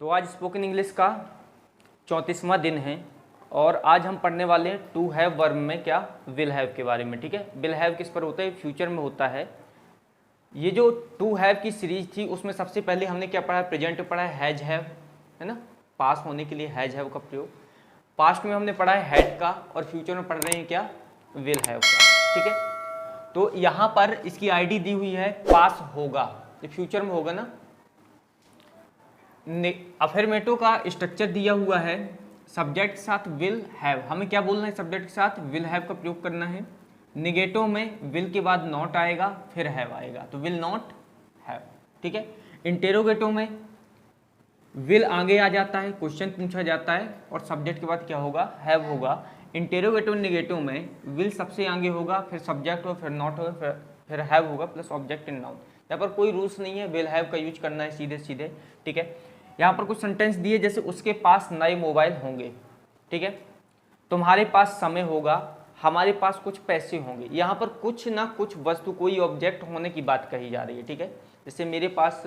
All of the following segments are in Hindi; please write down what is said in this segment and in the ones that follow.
तो आज स्पोकन इंग्लिश का 34वां दिन है और आज हम पढ़ने वाले हैं टू हैव वर्ब में क्या विल हैव के बारे में। ठीक है, विल हैव किस पर होता है, फ्यूचर में होता है। ये जो टू हैव की सीरीज थी उसमें सबसे पहले हमने क्या पढ़ा, प्रेजेंट में पढ़ा है हैज हैव, है ना, पास होने के लिए हैज हैव का प्रयोग। पास्ट में हमने पढ़ा है हैड का और फ्यूचर में पढ़ रहे हैं क्या, विल हैव का। ठीक है, तो यहाँ पर इसकी आईडी दी हुई है पास होगा, ये फ्यूचर में होगा ना। अफर्मेटिव का स्ट्रक्चर दिया हुआ है, सब्जेक्ट के साथ विल हैव, हमें क्या बोलना है, सब्जेक्ट के साथ विल हैव का प्रयोग करना है। निगेटिव में विल के बाद नॉट आएगा फिर हैव आएगा, तो विल नॉट हैव। ठीक है, इंटेरोगेटिव में विल आगे आ जाता है, क्वेश्चन पूछा जाता है और सब्जेक्ट के बाद क्या होगा, हैव होगा। इंटेरोगेटिव निगेटिव में विल सबसे आगे होगा, फिर सब्जेक्ट हो, फिर नॉट हो, फिर हैव होगा प्लस ऑब्जेक्ट इन नाउन। यहाँ पर कोई रूल्स नहीं है, विल हैव का यूज करना है सीधे सीधे। ठीक है, यहाँ पर कुछ सेंटेंस दिए, जैसे उसके पास नए मोबाइल होंगे। ठीक है, तुम्हारे पास समय होगा, हमारे पास कुछ पैसे होंगे। यहाँ पर कुछ ना कुछ वस्तु, कोई ऑब्जेक्ट होने की बात कही जा रही है। ठीक है, जैसे मेरे पास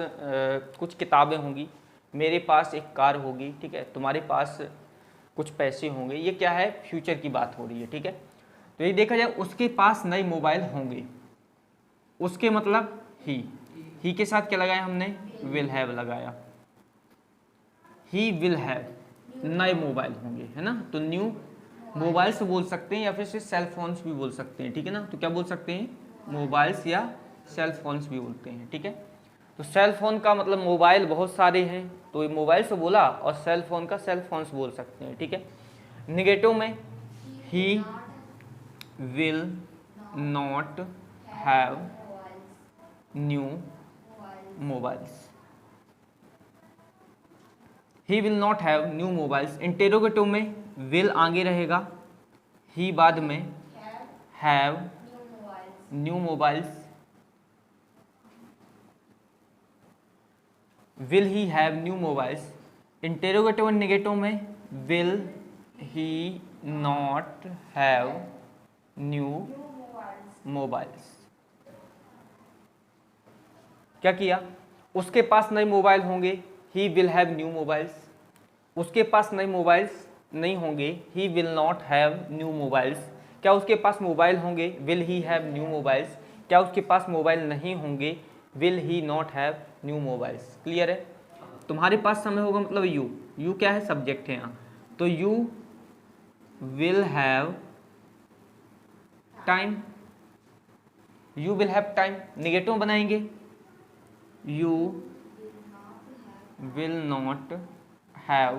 कुछ किताबें होंगी, मेरे पास एक कार होगी। ठीक है, तुम्हारे पास कुछ पैसे होंगे, ये क्या है, फ्यूचर की बात हो रही है। ठीक है, तो ये देखा जाए उसके पास नए मोबाइल होंगे, उसके मतलब ही के साथ क्या लगाया हमने, विल हैव लगाया। ही विल हैव नए मोबाइल होंगे, है ना, तो न्यू मोबाइल्स बोल सकते हैं या फिर सेल फोन्स भी बोल सकते हैं। ठीक है ना, तो क्या बोल सकते हैं, मोबाइल्स या सेल फोन्स भी बोलते हैं। ठीक है, तो सेल फोन का मतलब मोबाइल बहुत सारे हैं, तो ये मोबाइल से बोला, और सेल फोन का सेल फोन्स बोल सकते हैं। ठीक है, निगेटिव में he will not have new mobiles, he will not have new mobiles. Interrogative में विल आगे रहेगा, ही बाद में have new mobiles. Will he have new mobiles. Interrogative and negative में will he not have new mobiles. क्या किया, उसके पास नए मोबाइल होंगे, he will have new mobiles. उसके पास नए मोबाइल्स नहीं होंगे, he will not have new mobiles. क्या उसके पास मोबाइल होंगे, will he have new mobiles. क्या उसके पास मोबाइल नहीं होंगे, will he not have new mobiles. Clear है, तुम्हारे पास समय होगा मतलब यू क्या है, सब्जेक्ट है यहाँ, तो you will have time, you will have time. Negative बनाएंगे, you will not have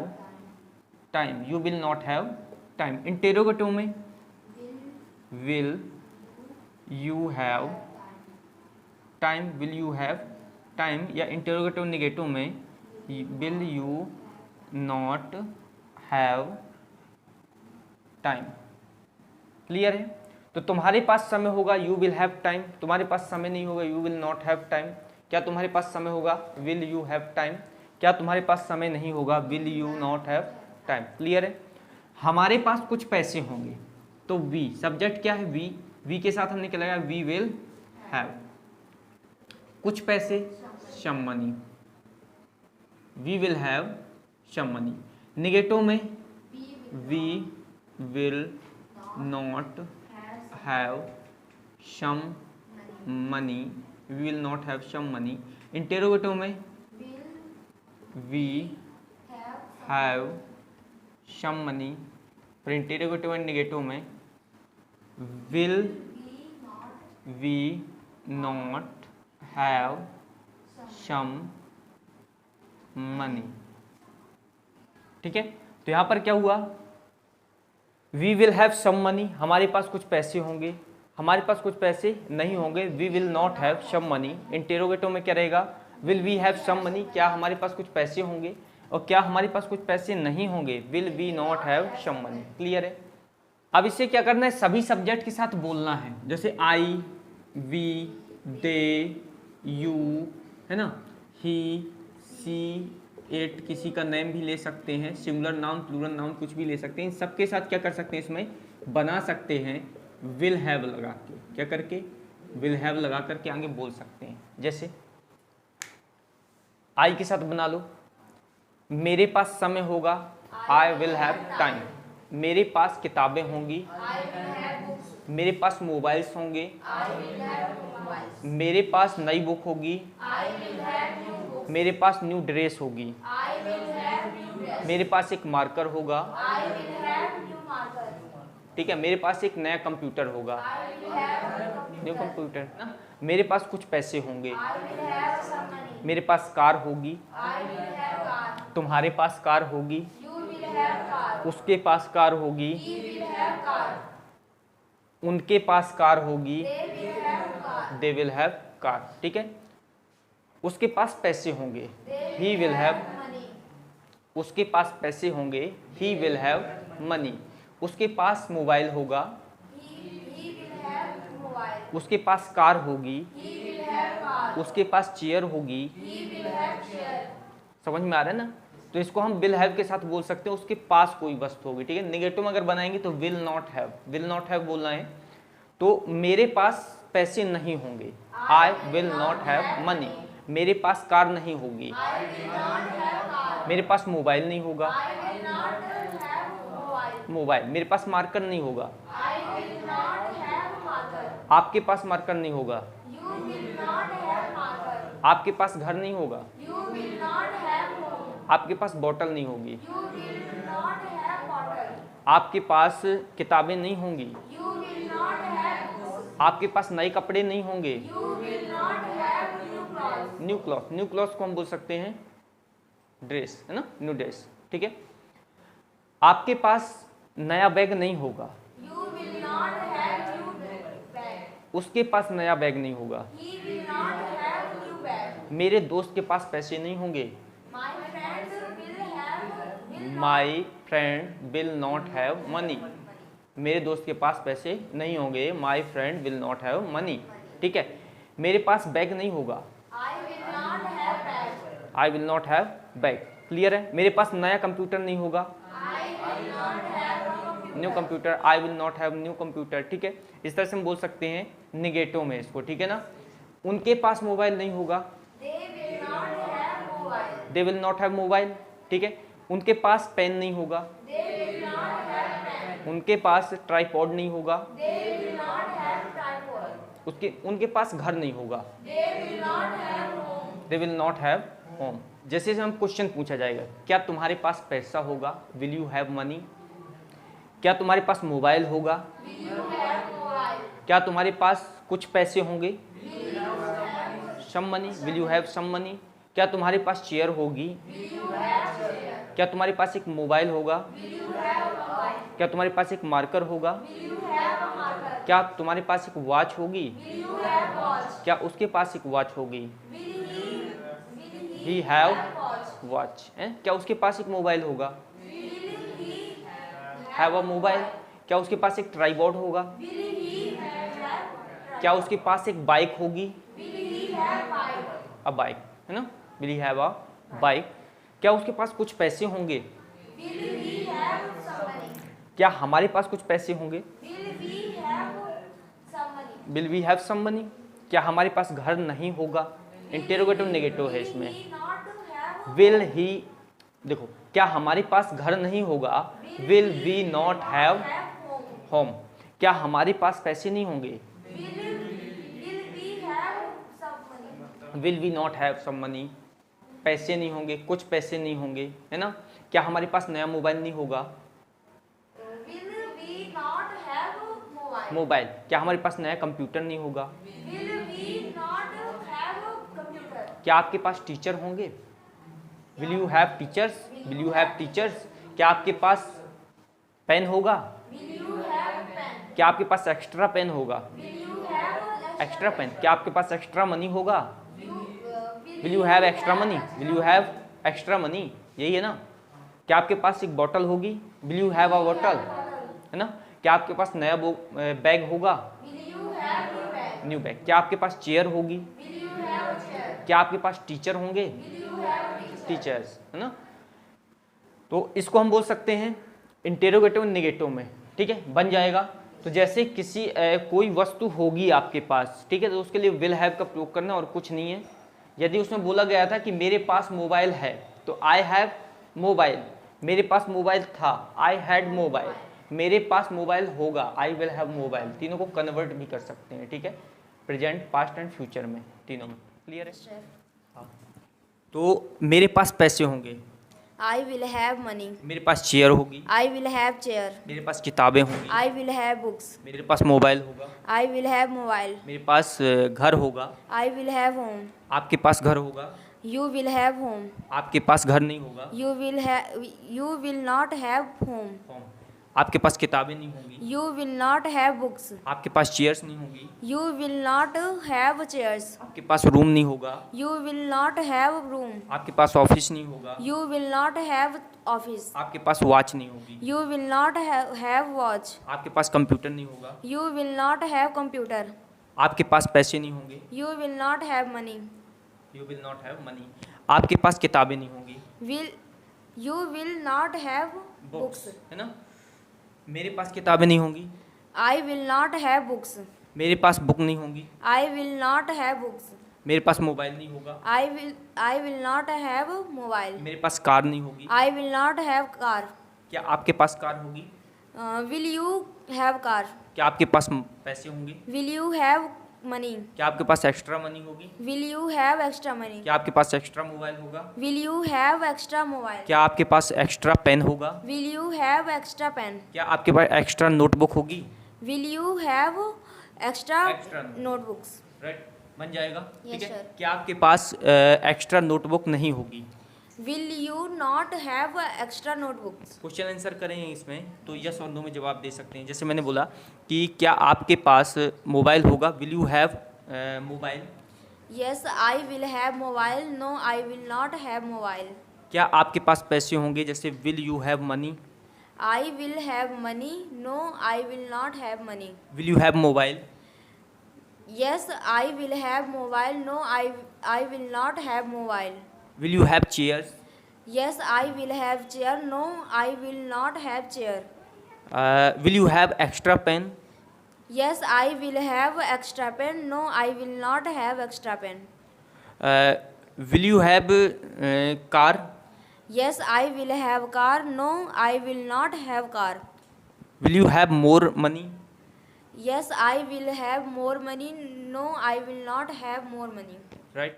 time, you will not have time. Interrogative में will you have time, will you have time. या इंटेरोगेटिव निगेटिव में will you not have time. Clear है, तो तुम्हारे पास समय होगा, यू विल हैव टाइम। तुम्हारे पास समय नहीं होगा, you will not have time. क्या तुम्हारे पास समय होगा, विल यू हैव टाइम। क्या तुम्हारे पास समय नहीं होगा, will you not have time. Clear है, हमारे पास कुछ पैसे होंगे, तो वी सब्जेक्ट क्या है, वी के साथ हमने क्या लगाया, वी विल हैव कुछ पैसे, some money, we will have some money. Negative में we will not have some money, we will not have some money. Interrogative में वी हैव सम मनी। फिर इंटेरोगेटिव एंड निगेटिव में will we not have some money. ठीक है, तो यहां पर क्या हुआ, we will have some money, हमारे पास कुछ पैसे होंगे, हमारे पास कुछ पैसे नहीं होंगे, we will not have some money. Interrogative में क्या रहेगा, will we have some money, क्या हमारे पास कुछ पैसे होंगे, और क्या हमारे पास कुछ पैसे नहीं होंगे, will we not have some money. Clear है, अब इसे क्या करना है, सभी सब्जेक्ट के साथ बोलना है, जैसे आई, वी, दे, यू, है ना, ही, सी, इट, किसी का नेम भी ले सकते हैं, सिंगुलर नाउन प्लूरल नाउन कुछ भी ले सकते हैं। इन सबके साथ क्या कर सकते हैं, इसमें बना सकते हैं विल हैव लगा के, क्या करके, विल हैव लगा करके आगे बोल सकते हैं। जैसे आई के साथ बना लो, मेरे पास समय होगा, आई विल हैव टाइम। मेरे पास किताबें होंगी, मेरे पास मोबाइल्स होंगे, मेरे पास नई बुक होगी, मेरे पास न्यू ड्रेस होगी, मेरे पास एक मार्कर होगा, ठीक है, मेरे पास एक नया कंप्यूटर होगा, न्यू कंप्यूटर ना, मेरे पास कुछ पैसे होंगे, मेरे पास कार होगी, तुम्हारे पास कार होगी, उसके पास कार होगी, उनके पास कार होगी, दे विल हैव कार, ठीक है। उसके पास पैसे होंगे, ही विल हैव, उसके पास पैसे होंगे, ही विल हैव मनी। उसके पास मोबाइल होगा, उसके पास कार होगी, उसके पास चेयर होगी, समझ में आ रहा है ना। तो इसको हम विल हैव के साथ बोल सकते हैं, उसके पास कोई वस्तु होगी, ठीक है। नेगेटिव में अगर बनाएंगे तो विल नॉट हैव बोलना है। तो मेरे पास पैसे नहीं होंगे, I will not have money. मेरे पास कार नहीं होगी, मेरे पास मोबाइल नहीं होगा, मोबाइल। मेरे पास मार्कर नहीं होगा, आपके पास मार्कर नहीं होगा, आपके पास घर नहीं होगा, आपके पास बोतल नहीं होगी, आपके पास किताबें नहीं होंगी, आपके पास नए कपड़े नहीं होंगे, न्यू क्लॉथ। न्यू क्लॉथ को हम बोल सकते हैं ड्रेस, है ना, न्यू ड्रेस, ठीक है। आपके पास नया बैग नहीं होगा, उसके पास नया बैग नहीं होगा, मेरे दोस्त के पास पैसे नहीं होंगे, my friend will not have money. मेरे दोस्त के पास पैसे नहीं होंगे, my friend will not have money, ठीक है। मेरे पास बैग नहीं होगा, I will not have bag, clear है। मेरे पास नया कंप्यूटर नहीं होगा, new computer, I will not have new computer, ठीक है। इस तरह से हम बोल सकते हैं निगेटिव में इसको, ठीक है ना। उनके पास मोबाइल नहीं होगा, they will not have mobile, ठीक है। उनके पास पेन नहीं होगा, उनके पास ट्राइपॉड नहीं होगा, उनके पास घर नहीं होगा, they will not have home. जैसे हम क्वेश्चन पूछा जाएगा, क्या तुम्हारे पास पैसा होगा, विल यू हैव मनी। क्या तुम्हारे पास मोबाइल होगा, क्या तुम्हारे पास कुछ पैसे होंगे, some money, will you have some money. क्या तुम्हारे पास चेयर होगी, क्या तुम्हारे पास एक मोबाइल होगा, क्या तुम्हारे पास एक मार्कर होगा, क्या तुम्हारे पास एक वॉच होगी, क्या उसके पास एक वॉच होगी, ही हैव वॉच। क्या उसके पास एक मोबाइल होगा, हैव अ मोबाइल। क्या उसके पास एक ट्राइपॉड होगा, क्या उसके पास एक बाइक होगी, अ बाइक, है ना, will he have a bike. क्या उसके पास कुछ पैसे होंगे, क्या हमारे पास कुछ पैसे होंगे, will we have some money. क्या हमारे पास घर नहीं होगा, इंटेरोगेटिव नेगेटिव है इसमें, विल ही, देखो क्या हमारे पास घर नहीं होगा, will we not have home. क्या हमारे पास पैसे नहीं होंगे, will we not have some money. पैसे नहीं होंगे, कुछ पैसे नहीं होंगे, है ना। क्या हमारे पास नया मोबाइल नहीं होगा, मोबाइल। क्या हमारे पास नया कंप्यूटर नहीं होगा, क्या आपके पास टीचर होंगे, will you have teachers, will you have teachers. क्या आपके पास पेन होगा, क्या आपके पास एक्स्ट्रा पेन होगा, एक्स्ट्रा पेन। क्या आपके पास एक्स्ट्रा मनी होगा, will you have extra money, will you have extra money, यही है ना। क्या आपके पास एक बॉटल होगी, will you have a bottle, है ना। क्या आपके पास नया बैग होगा, न्यू बैग। क्या आपके पास चेयर होगी, क्या आपके पास टीचर होंगे, टीचर्स, है ना। तो इसको हम बोल सकते हैं इंटेरोगेटिव नेगेटिव में, ठीक है, बन जाएगा। तो जैसे किसी कोई वस्तु होगी आपके पास, ठीक है, तो उसके लिए विल हैव का प्रयोग करना और कुछ नहीं है। यदि उसमें बोला गया था कि मेरे पास मोबाइल है, तो आई हैव मोबाइल, मेरे पास मोबाइल था, आई हैड मोबाइल, मेरे पास मोबाइल होगा, आई विल हैव मोबाइल, तीनों को कन्वर्ट भी कर सकते हैं, ठीक है, प्रेजेंट, पास्ट एंड फ्यूचर में, तीनों में। क्लियर है? हाँ। तो मेरे पास पैसे होंगे, I will have money. मेरे पास चेयर होगी, I will have chair. मेरे पास किताबें होंगी, I will have books. मेरे पास मोबाइल होगा, I will have mobile. मेरे पास घर होगा, I will have home. आपके पास घर होगा, You will have home. आपके पास घर नहीं होगा, You will not have home. आपके पास किताबें नहीं होंगी, You will not have books. आपके पास चेयर्स नहीं होगी, You will not have chairs. आपके पास रूम नहीं होगा, You will not have room. आपके पास ऑफिस नहीं होगा, You will not have office. आपके पास वॉच नहीं होगी, You will not have watch. आपके पास कंप्यूटर नहीं होगा, You will not have computer. आपके पास पैसे नहीं होंगे, You will not have money. You will not have money, आपके पास किताबें नहीं होंगी, You will not have books. है ना, मेरे पास किताबें नहीं होंगी, I will not have books. मेरे पास बुक नहीं होंगी, I will not have books. मेरे पास मोबाइल नहीं होगा, I will not have mobile. मेरे पास कार नहीं होगी, I will not have car. क्या आपके पास कार होगी, Will you have car? क्या आपके पास पैसे होंगे, Will you have money? क्या आपके पास एक्स्ट्रा मनी होगी, Will you have extra money? क्या आपके पास एक्स्ट्रा मोबाइल होगा, Will you have extra mobile? क्या आपके पास एक्स्ट्रा पेन होगा, Will you have extra pen? क्या आपके पास एक्स्ट्रा नोटबुक होगी, Will you have extra Extra. notebooks? Right, बन जाएगा, ठीक Yes, है, sir. क्या आपके पास एक्स्ट्रा नोटबुक नहीं होगी, Will you not have extra notebooks? Question answer करें इसमें तो यस और नो में जवाब दे सकते हैं। जैसे मैंने बोला कि क्या आपके पास मोबाइल होगा, will you have mobile, Yes, I will have mobile. No, I will not have mobile. क्या आपके पास पैसे होंगे, जैसे will you have money, I will have money. No, I will not have money. Will you have mobile, Yes, I will have mobile. No, I will not have mobile. Will you have chairs, Yes, I will have chair. No, I will not have chair. Will you have extra pen, Yes, I will have extra pen. No, I will not have extra pen. Will you have car, Yes, I will have car. No, I will not have car. Will you have more money, Yes, I will have more money. No, I will not have more money. Right.